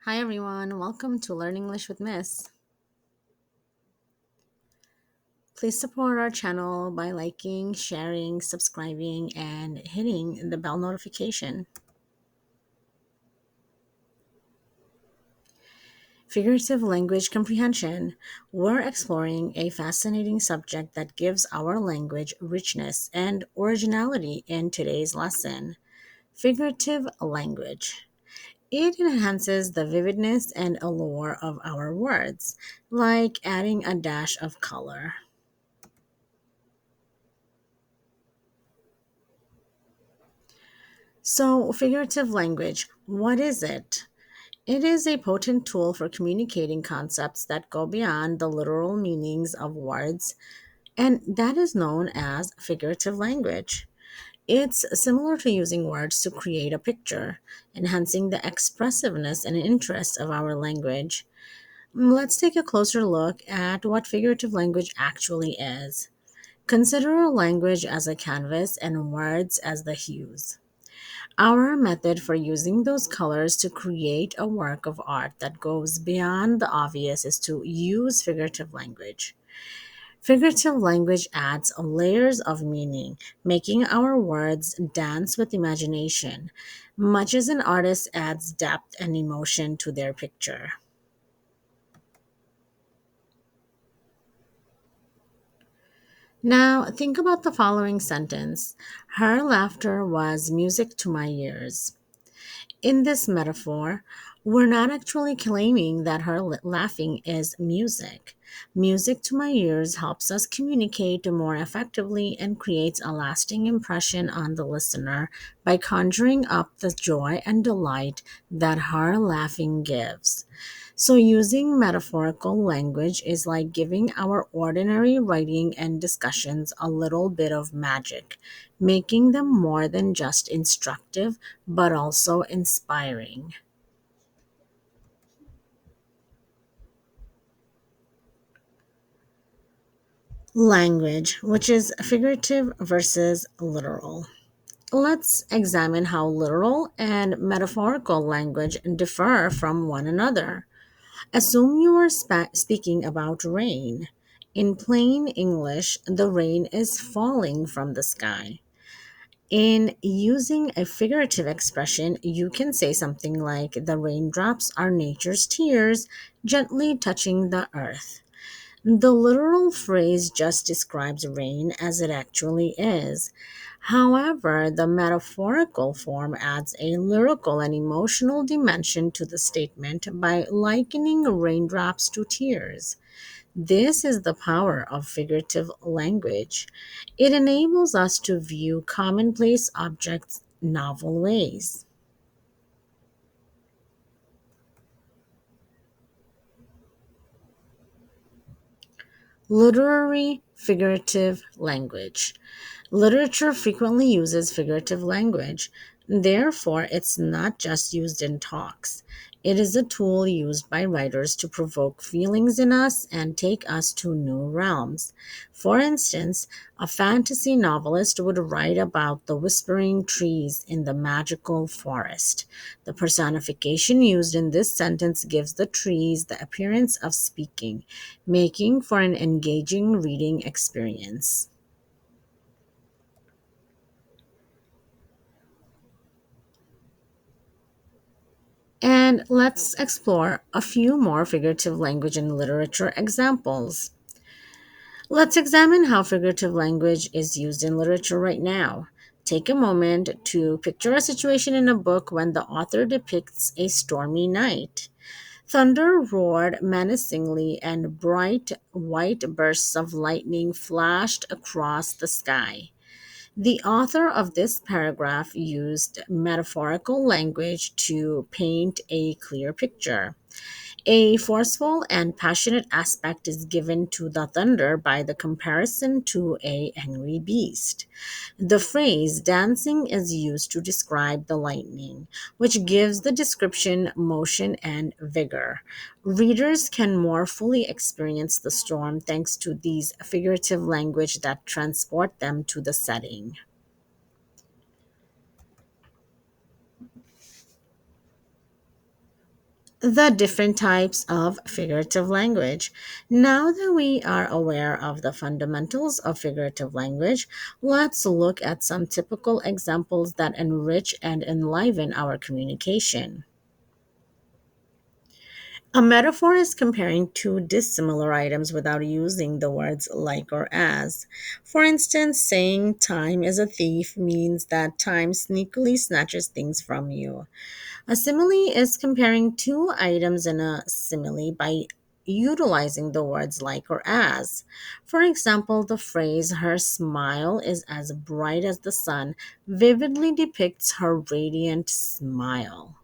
Hi everyone, welcome to Learn English with Miss. Please support our channel by liking, sharing, subscribing, and hitting the bell notification. Figurative language comprehension. We're exploring a fascinating subject that gives our language richness and originality in today's lesson. Figurative language. It enhances the vividness and allure of our words, like adding a dash of color. So, figurative language, what is it? It is a potent tool for communicating concepts that go beyond the literal meanings of words, and that is known as figurative language. It's similar to using words to create a picture, enhancing the expressiveness and interest of our language. Let's take a closer look at what figurative language actually is. Consider language as a canvas and words as the hues. Our method for using those colors to create a work of art that goes beyond the obvious is to use figurative language. Figurative language adds layers of meaning, making our words dance with imagination, much as an artist adds depth and emotion to their picture. Now, think about the following sentence. Her laughter was music to my ears. In this metaphor, we're not actually claiming that her laughing is music. Music to my ears helps us communicate more effectively and creates a lasting impression on the listener by conjuring up the joy and delight that her laughing gives. So, using metaphorical language is like giving our ordinary writing and discussions a little bit of magic, making them more than just instructive, but also inspiring. Language, which is figurative versus literal. Let's examine how literal and metaphorical language differ from one another. Assume you are speaking about rain. In plain English, the rain is falling from the sky. In using a figurative expression, you can say something like, the raindrops are nature's tears gently touching the earth. The literal phrase just describes rain as it actually is. However, the metaphorical form adds a lyrical and emotional dimension to the statement by likening raindrops to tears. This is the power of figurative language. It enables us to view commonplace objects novel ways. Literary figurative language. Literature frequently uses figurative language. Therefore, it's not just used in talks. It is a tool used by writers to provoke feelings in us and take us to new realms. For instance, a fantasy novelist would write about the whispering trees in the magical forest. The personification used in this sentence gives the trees the appearance of speaking, making for an engaging reading experience. And let's explore a few more figurative language and literature examples. Let's examine how figurative language is used in literature right now. Take a moment to picture a situation in a book when the author depicts a stormy night. Thunder roared menacingly, and bright white bursts of lightning flashed across the sky. The author of this paragraph used metaphorical language to paint a clear picture. A forceful and passionate aspect is given to the thunder by the comparison to a angry beast. The phrase dancing is used to describe the lightning, which gives the description motion and vigor. Readers can more fully experience the storm thanks to these figurative language that transport them to the setting. The different types of figurative language. Now that we are aware of the fundamentals of figurative language, let's look at some typical examples that enrich and enliven our communication. A metaphor is comparing two dissimilar items without using the words like or as. For instance, saying time is a thief means that time sneakily snatches things from you. A simile is comparing two items in a simile by utilizing the words like or as. For example, the phrase, her smile is as bright as the sun, vividly depicts her radiant smile.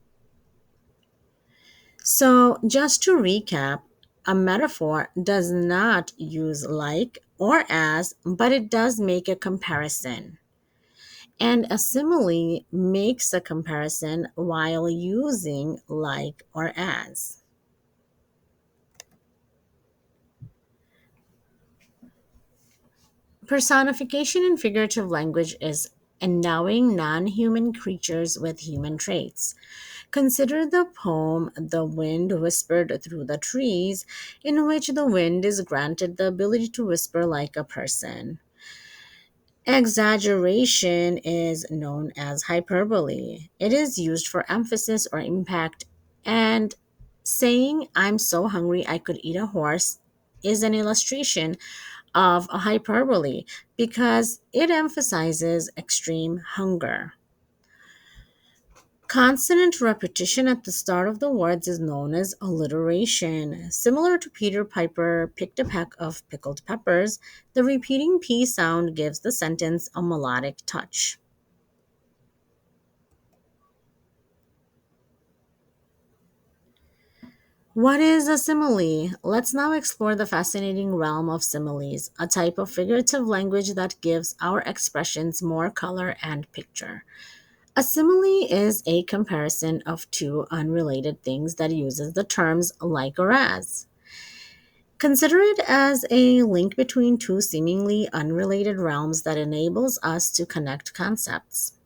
So, just to recap, a metaphor does not use like or as, but it does make a comparison. And a simile makes a comparison while using like or as. Personification in figurative language is endowing non human creatures with human traits. Consider the poem The Wind Whispered Through the Trees, in which the wind is granted the ability to whisper like a person. Exaggeration is known as hyperbole. It is used for emphasis or impact, and saying, I'm so hungry I could eat a horse, is an illustration of a hyperbole because it emphasizes extreme hunger. Consonant repetition at the start of the words is known as alliteration. Similar to Peter Piper picked a peck of pickled peppers, the repeating P sound gives the sentence a melodic touch. What is a simile? Let's now explore the fascinating realm of similes, a type of figurative language that gives our expressions more color and picture. A simile is a comparison of two unrelated things that uses the terms like or as. Consider it as a link between two seemingly unrelated realms that enables us to connect concepts.